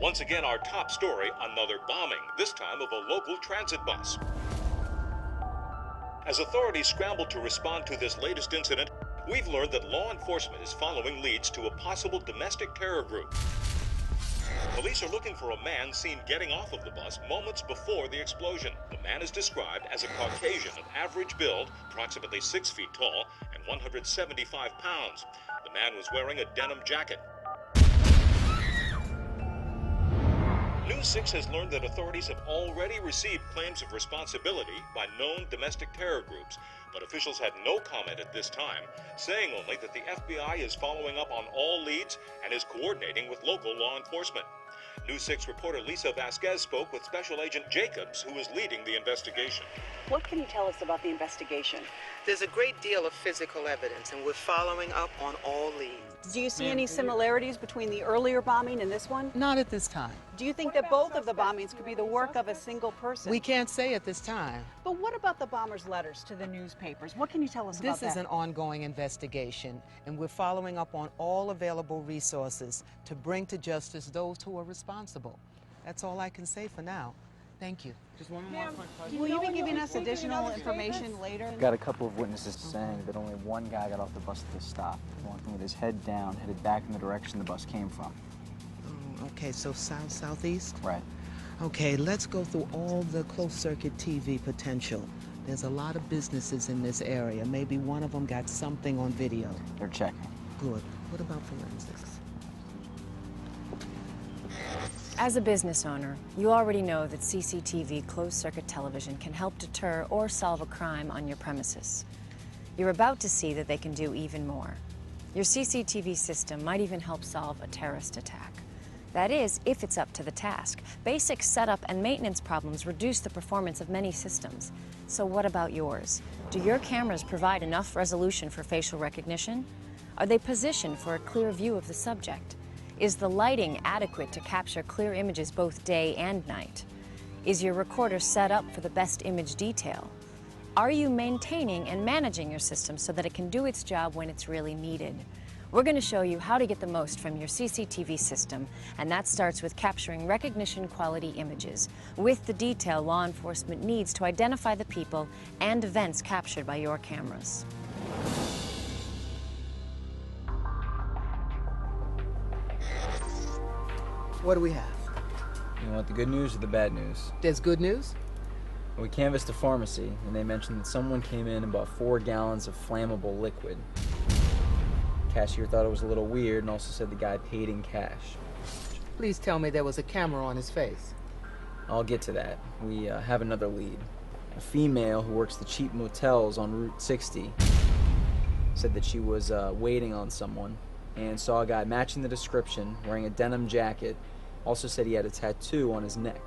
Once again, our top story, another bombing, this time of a local transit bus. As authorities scramble to respond to this latest incident, we've learned that law enforcement is following leads to a possible domestic terror group. Police are looking for a man seen getting off of the bus moments before the explosion. The man is described as a Caucasian of average build, approximately 6 feet tall and 175 pounds. The man was wearing a denim jacket. News 6 has learned that authorities have already received claims of responsibility by known domestic terror groups, but officials had no comment at this time, saying only that the FBI is following up on all leads and is coordinating with local law enforcement. News 6 reporter Lisa Vasquez spoke with Special Agent Jacobs, who is leading the investigation. What can you tell us about the investigation? There's a great deal of physical evidence, and we're following up on all leads. Do you see any similarities between the earlier bombing and this one? Not at this time. Do you think that both of the bombings could be the work of a single person? We can't say at this time. But what about the bombers' letters to the newspapers? What can you tell us about that? This is an ongoing investigation, and we're following up on all available resources to bring to justice those who are responsible. That's all I can say for now. Thank you. Just one more question. Will you be giving us additional information later? Got a couple of witnesses saying that only one guy got off the bus at the stop, walking with his head down, headed back in the direction the bus came from. Oh, okay, so south-southeast? Right. Okay, let's go through all the closed-circuit TV potential. There's a lot of businesses in this area. Maybe one of them got something on video. They're checking. Good. What about forensics? As a business owner, you already know that CCTV closed-circuit television can help deter or solve a crime on your premises. You're about to see that they can do even more. Your CCTV system might even help solve a terrorist attack. That is, if it's up to the task. Basic setup and maintenance problems reduce the performance of many systems. So what about yours? Do your cameras provide enough resolution for facial recognition? Are they positioned for a clear view of the subject? Is the lighting adequate to capture clear images both day and night? Is your recorder set up for the best image detail? Are you maintaining and managing your system so that it can do its job when it's really needed? We're going to show you how to get the most from your CCTV system, and that starts with capturing recognition quality images with the detail law enforcement needs to identify the people and events captured by your cameras. What do we have? You want the good news or the bad news? There's good news? We canvassed a pharmacy, and they mentioned that someone came in and bought 4 gallons of flammable liquid. Cashier thought it was a little weird and also said the guy paid in cash. Please tell me there was a camera on his face. I'll get to that. We have another lead. A female who works the cheap motels on Route 60 said that she was waiting on someone and saw a guy matching the description, wearing a denim jacket. Also said he had a tattoo on his neck.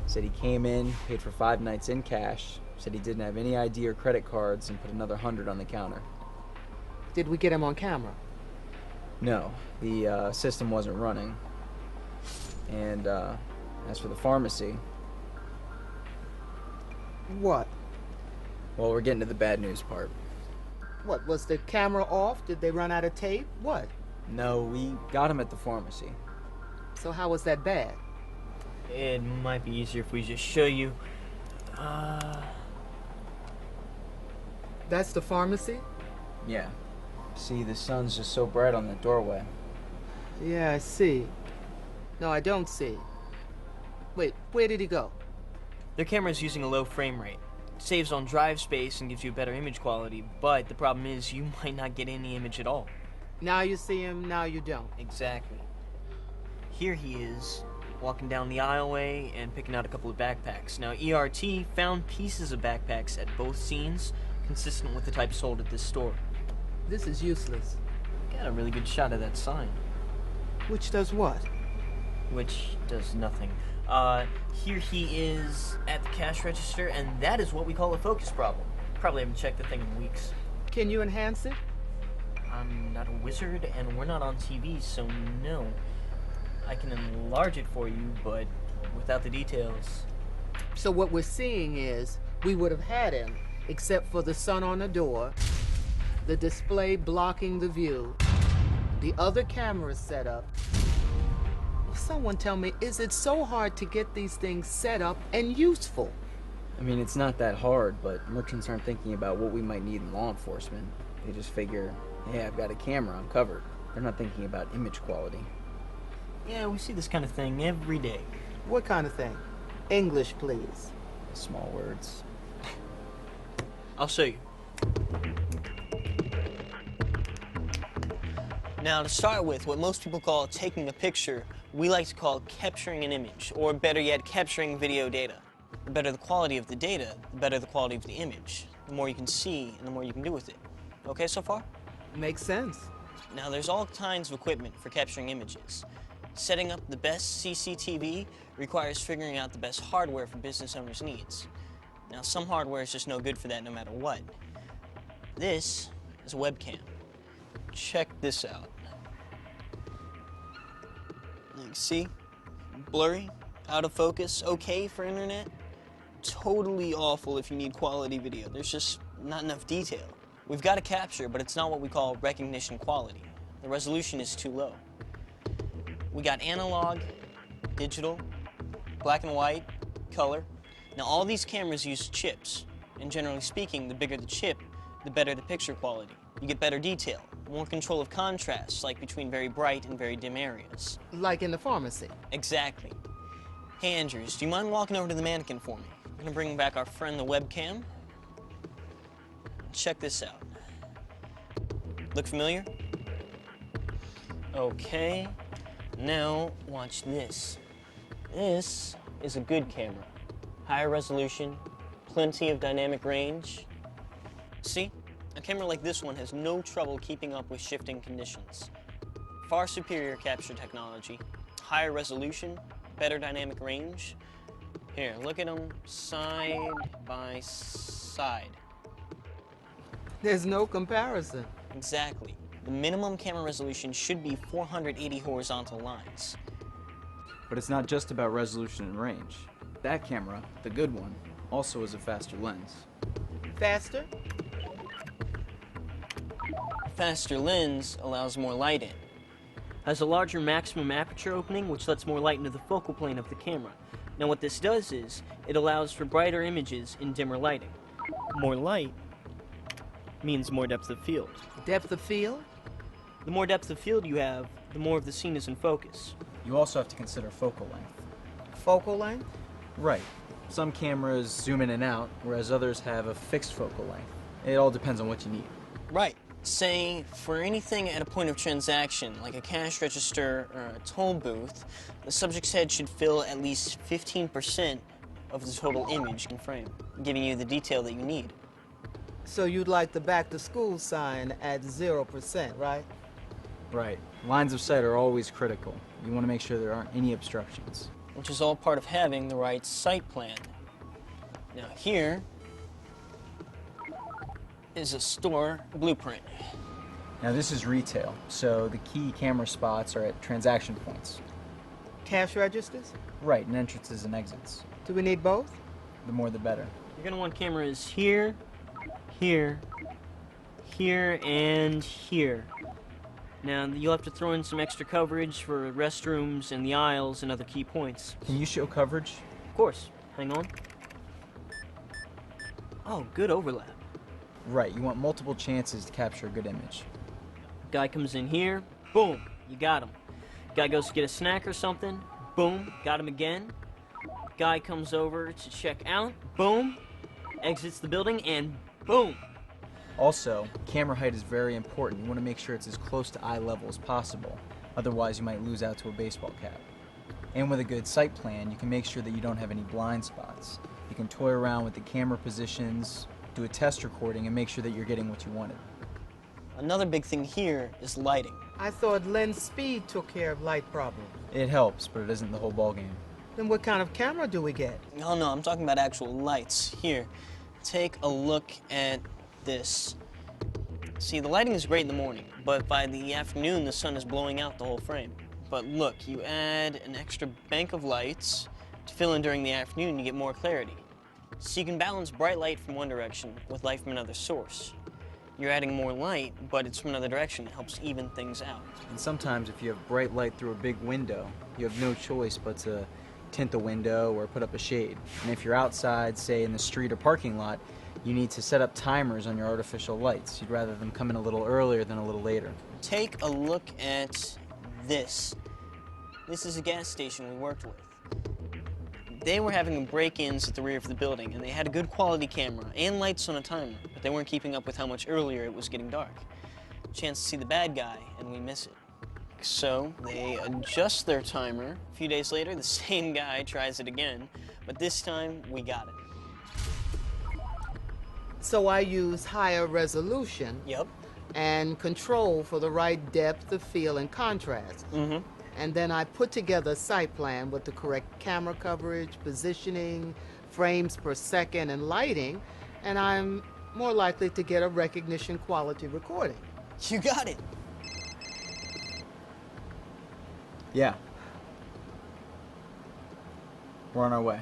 Said he came in, paid for 5 nights in cash, said he didn't have any ID or credit cards, and put another 100 on the counter. Did we get him on camera? No, the system wasn't running. And as for the pharmacy... What? Well, we're getting to the bad news part. What, was the camera off? Did they run out of tape? What? No, we got him at the pharmacy. So how was that bad? It might be easier if we just show you. That's the pharmacy? Yeah. See, the sun's just so bright on the doorway. Yeah, I see. No, I don't see. Wait, where did he go? Their camera's using a low frame rate. It saves on drive space and gives you better image quality, but the problem is you might not get any image at all. Now you see him, now you don't. Exactly. Here he is, walking down the aisleway and picking out a couple of backpacks. Now, ERT found pieces of backpacks at both scenes, consistent with the type sold at this store. This is useless. Got a really good shot of that sign. Which does what? Which does nothing. Here he is at the cash register, and that is what we call a focus problem. Probably haven't checked the thing in weeks. Can you enhance it? I'm not a wizard, and we're not on TV, so no. I can enlarge it for you, but without the details. So what we're seeing is, we would have had him, except for the sun on the door, the display blocking the view, the other cameras set up. Someone tell me, is it so hard to get these things set up and useful? I mean, it's not that hard, but merchants aren't thinking about what we might need in law enforcement. They just figure, hey, I've got a camera, I'm covered. They're not thinking about image quality. Yeah, we see this kind of thing every day. What kind of thing? English, please. Small words. I'll show you. Now, to start with, what most people call taking a picture, we like to call capturing an image, or better yet, capturing video data. The better the quality of the data, the better the quality of the image. The more you can see, and the more you can do with it. Okay so far? Makes sense. Now, there's all kinds of equipment for capturing images. Setting up the best CCTV requires figuring out the best hardware for business owners' needs. Now, some hardware is just no good for that no matter what. This is a webcam. Check this out. You can see, blurry, out of focus, okay for internet. Totally awful if you need quality video. There's just not enough detail. We've got a capture, but it's not what we call recognition quality. The resolution is too low. We got analog, digital, black and white, color. Now all these cameras use chips, and generally speaking, the bigger the chip, the better the picture quality. You get better detail, more control of contrast, like between very bright and very dim areas. Like in the pharmacy. Exactly. Hey Andrews, do you mind walking over to the mannequin for me? I'm gonna bring back our friend the webcam. Check this out. Look familiar? Okay. Now, watch this. This is a good camera. Higher resolution, plenty of dynamic range. See? A camera like this one has no trouble keeping up with shifting conditions. Far superior capture technology, higher resolution, better dynamic range. Here, look at them side by side. There's no comparison. Exactly. The minimum camera resolution should be 480 horizontal lines. But it's not just about resolution and range. That camera, the good one, also has a faster lens. Faster? A faster lens allows more light in. Has a larger maximum aperture opening, which lets more light into the focal plane of the camera. Now what this does is, it allows for brighter images in dimmer lighting. More light means more depth of field. Depth of field? The more depth of field you have, the more of the scene is in focus. You also have to consider focal length. Focal length? Right. Some cameras zoom in and out, whereas others have a fixed focal length. It all depends on what you need. Right. Say, for anything at a point of transaction, like a cash register or a toll booth, the subject's head should fill at least 15% of the total image in frame, giving you the detail that you need. So you'd like the back to school sign at 0%, right? Right. Lines of sight are always critical. You want to make sure there aren't any obstructions. Which is all part of having the right sight plan. Now here is a store blueprint. Now this is retail, so the key camera spots are at transaction points. Cash registers? Right, and entrances and exits. Do we need both? The more the better. You're gonna want cameras here, here, here, and here. Now, you'll have to throw in some extra coverage for restrooms and the aisles and other key points. Can you show coverage? Of course. Hang on. Oh, good overlap. Right, you want multiple chances to capture a good image. Guy comes in here, boom, you got him. Guy goes to get a snack or something, boom, got him again. Guy comes over to check out, boom, exits the building, and boom. Also, camera height is very important. You want to make sure it's as close to eye level as possible. Otherwise, you might lose out to a baseball cap. And with a good sight plan, you can make sure that you don't have any blind spots. You can toy around with the camera positions, do a test recording, and make sure that you're getting what you wanted. Another big thing here is lighting. I thought lens speed took care of light problems. It helps, but it isn't the whole ballgame. Then what kind of camera do we get? No, I'm talking about actual lights. Here, take a look at this. See, the lighting is great in the morning, but by the afternoon, the sun is blowing out the whole frame. But look, you add an extra bank of lights to fill in during the afternoon, you get more clarity. So you can balance bright light from one direction with light from another source. You're adding more light, but it's from another direction. It helps even things out. And sometimes if you have bright light through a big window, you have no choice but to tint the window or put up a shade. And if you're outside, say in the street or parking lot, you need to set up timers on your artificial lights. You'd rather them come in a little earlier than a little later. Take a look at this. This is a gas station we worked with. They were having break-ins at the rear of the building, and they had a good quality camera and lights on a timer, but they weren't keeping up with how much earlier it was getting dark. Chance to see the bad guy, and we miss it. So they adjust their timer. A few days later, the same guy tries it again, but this time we got it. So I use higher resolution Yep. and control for the right depth of field and contrast. And then I put together a site plan with the correct camera coverage, positioning, frames per second, and lighting, and I'm more likely to get a recognition quality recording. You got it. Yeah. We're on our way.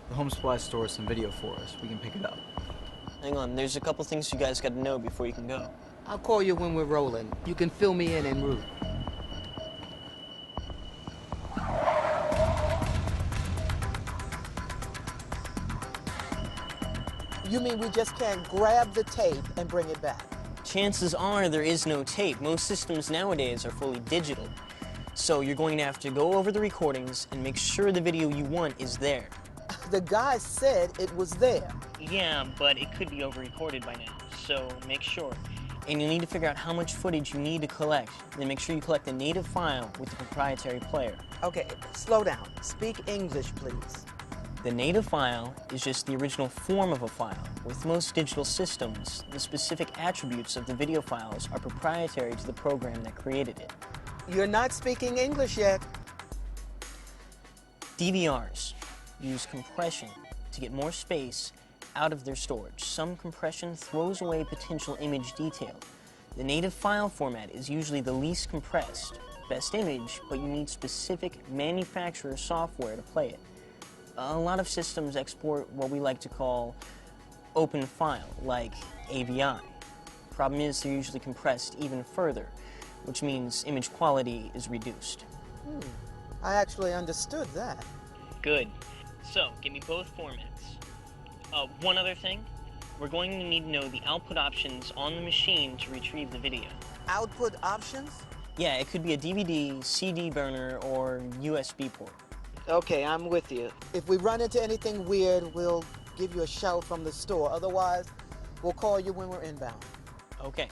The home supply store has some video for us. We can pick it up. Hang on, there's a couple things you guys got to know before you can go. I'll call you when we're rolling. You can fill me in en route. You mean we just can't grab the tape and bring it back? Chances are there is no tape. Most systems nowadays are fully digital. So you're going to have to go over the recordings and make sure the video you want is there. The guy said it was there. Yeah, but it could be over-recorded by now, so make sure. And you'll need to figure out how much footage you need to collect. Then make sure you collect the native file with the proprietary player. Okay, slow down. Speak English, please. The native file is just the original form of a file. With most digital systems, the specific attributes of the video files are proprietary to the program that created it. You're not speaking English yet. DVRs use compression to get more space out of their storage. Some compression throws away potential image detail. The native file format is usually the least compressed, best image, but you need specific manufacturer software to play it. A lot of systems export what we like to call open file, like AVI. Problem is, they're usually compressed even further, which means image quality is reduced. I actually understood that. Good. So, give me both formats. One other thing, we're going to need to know the output options on the machine to retrieve the video. Output options? Yeah, it could be a DVD, CD burner, or USB port. Okay, I'm with you. If we run into anything weird, we'll give you a shout from the store. Otherwise, we'll call you when we're inbound. Okay.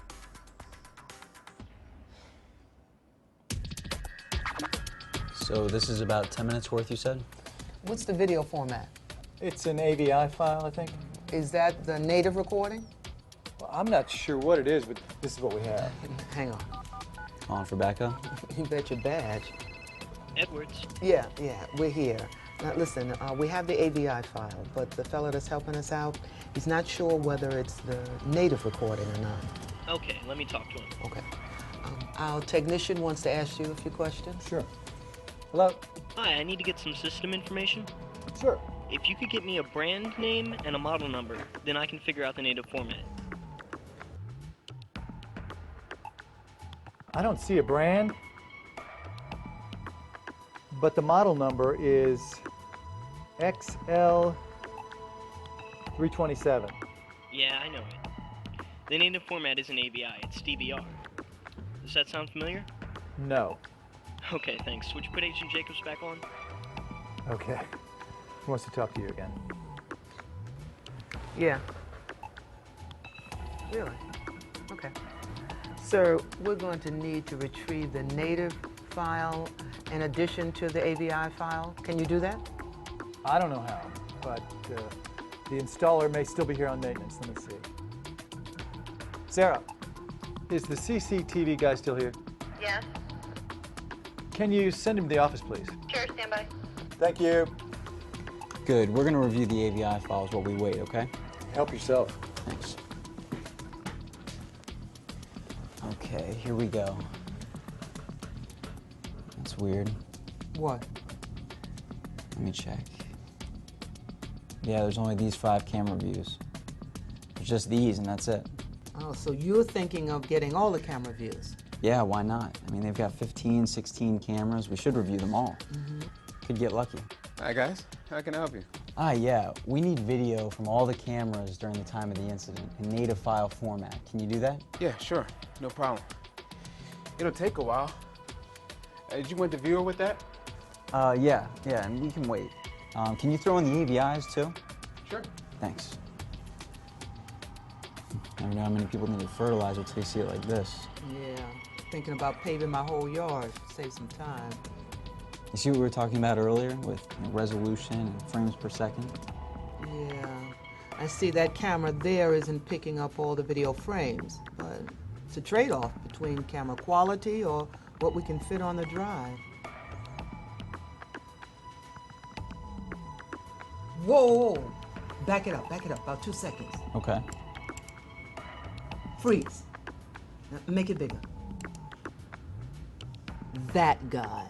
So this is about 10 minutes worth, you said? What's the video format? It's an AVI file, I think. Is that the native recording? Well, I'm not sure what it is, but this is what we have. Hang on. On for backup? You bet your badge. Edwards. Yeah, we're here. Now listen, we have the AVI file, but the fellow that's helping us out, he's not sure whether it's the native recording or not. Okay, let me talk to him. Okay. Our technician wants to ask you a few questions. Sure. Hello? Hi, I need to get some system information. Sure. If you could get me a brand name and a model number, then I can figure out the native format. I don't see a brand, but the model number is XL327. Yeah, I know it. The native format isn't AVI, it's DVR. Does that sound familiar? No. Okay, thanks. Would you put Agent Jacobs back on? Okay. He wants to talk to you again. Yeah. Really? Okay. Sir, we're going to need to retrieve the native file in addition to the AVI file. Can you do that? I don't know how, but the installer may still be here on maintenance. Let me see. Sarah, is the CCTV guy still here? Yes. Can you send him to the office, please? Sure, stand by. Thank you. Good. We're going to review the AVI files while we wait, okay? Help yourself. Thanks. Okay, here we go. That's weird. What? Let me check. Yeah, there's only these 5 camera views. There's just these, and that's it. Oh, so you're thinking of getting all the camera views? Yeah, why not? I mean, they've got 15, 16 cameras. We should review them all. Could get lucky. Hi, guys. How can I help you? Yeah, we need video from all the cameras during the time of the incident in native file format. Can you do that? Yeah, sure. No problem. It'll take a while. Did you want the viewer with that? Yeah, and we can wait. Can you throw in the AVIs too? Sure. Thanks. Never know how many people need fertilizer till you see it like this. Yeah, thinking about paving my whole yard, save some time. You see what we were talking about earlier with resolution and frames per second? Yeah, I see that camera there isn't picking up all the video frames, but it's a trade-off between camera quality or what we can fit on the drive. Whoa! Back it up, about 2 seconds. Okay. Freeze. Now, make it bigger. That guy.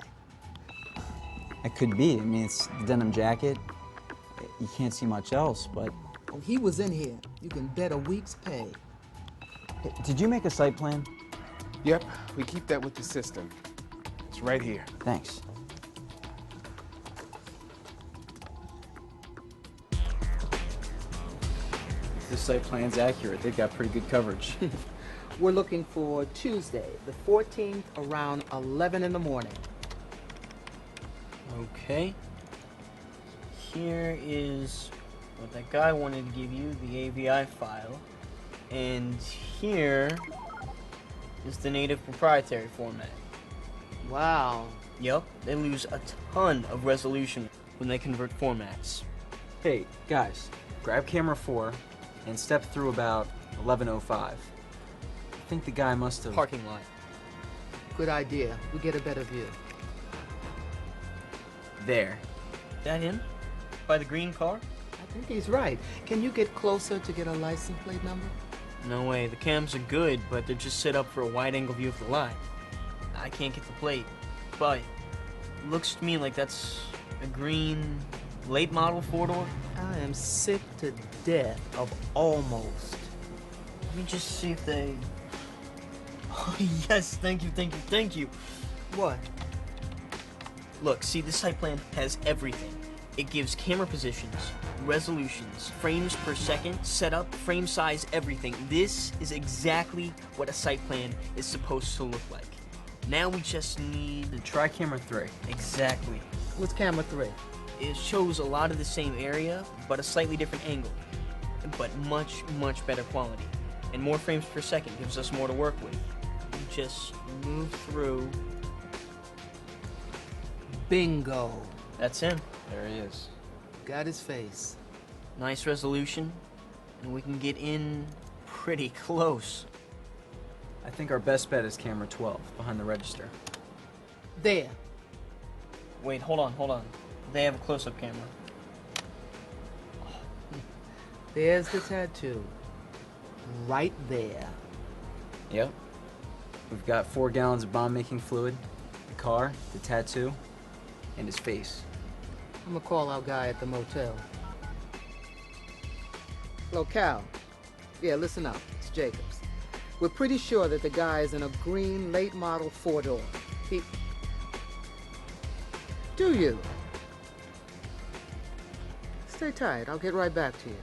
It could be. I mean, it's the denim jacket. You can't see much else, but... Oh, he was in here. You can bet a week's pay. Hey, did you make a site plan? Yep, we keep that with the system. It's right here. Thanks. This site plan's accurate. They've got pretty good coverage. We're looking for Tuesday, the 14th, around 11 in the morning. Okay. Here is what that guy wanted to give you, the AVI file. And here is the native proprietary format. Wow. Yup, they lose a ton of resolution when they convert formats. Hey, guys, grab camera 4 and step through about 11:05. I think the guy must have... Parking lot. Good idea. We get a better view. There. That him? By the green car? I think he's right. Can you get closer to get a license plate number? No way. The cams are good, but they're just set up for a wide-angle view of the lot. I can't get the plate, but it looks to me like that's a green late model four-door. I am sick to death of almost. Let me just see if they... Oh, yes, thank you. What? Look, see, this site plan has everything. It gives camera positions, resolutions, frames per second, setup, frame size, everything. This is exactly what a site plan is supposed to look like. Now we just need... Try camera 3. Exactly. What's camera 3? It shows a lot of the same area, but a slightly different angle. But much, much better quality. And more frames per second gives us more to work with. We just move through. Bingo. That's him. There he is. Got his face. Nice resolution, and we can get in pretty close. I think our best bet is camera 12, behind the register. There. Wait, hold on. They have a close-up camera. There's the tattoo. Right there. Yep. We've got 4 gallons of bomb-making fluid, the car, the tattoo, and his face. I'm gonna call our guy at the motel. Hello, Cal. Yeah, listen up. It's Jacobs. We're pretty sure that the guy is in a green late model 4-door. He... Do you? Stay tight. I'll get right back to you.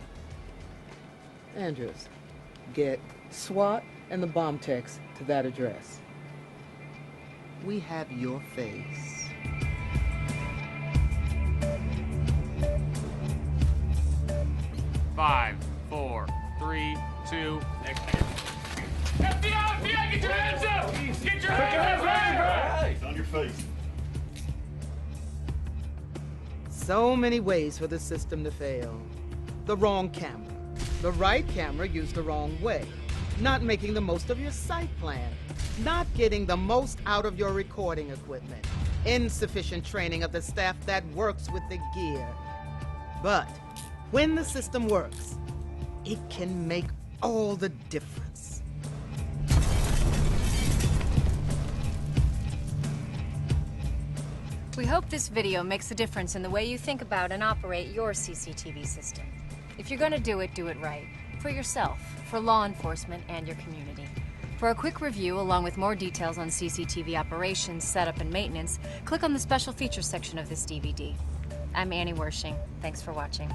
Andrews, get SWAT and the bomb techs to that address. We have your face. 5, 4, 3, 2, next man. FBI, get your hands up! Get your hands up! Hey, on your face. So many ways for the system to fail. The wrong camera. The right camera used the wrong way. Not making the most of your site plan. Not getting the most out of your recording equipment. Insufficient training of the staff that works with the gear. But when the system works, it can make all the difference. We hope this video makes a difference in the way you think about and operate your CCTV system. If you're gonna do it right. for yourself, for law enforcement, and your community. For a quick review, along with more details on CCTV operations, setup, and maintenance, click on the special features section of this DVD. I'm Annie Wershing. Thanks for watching.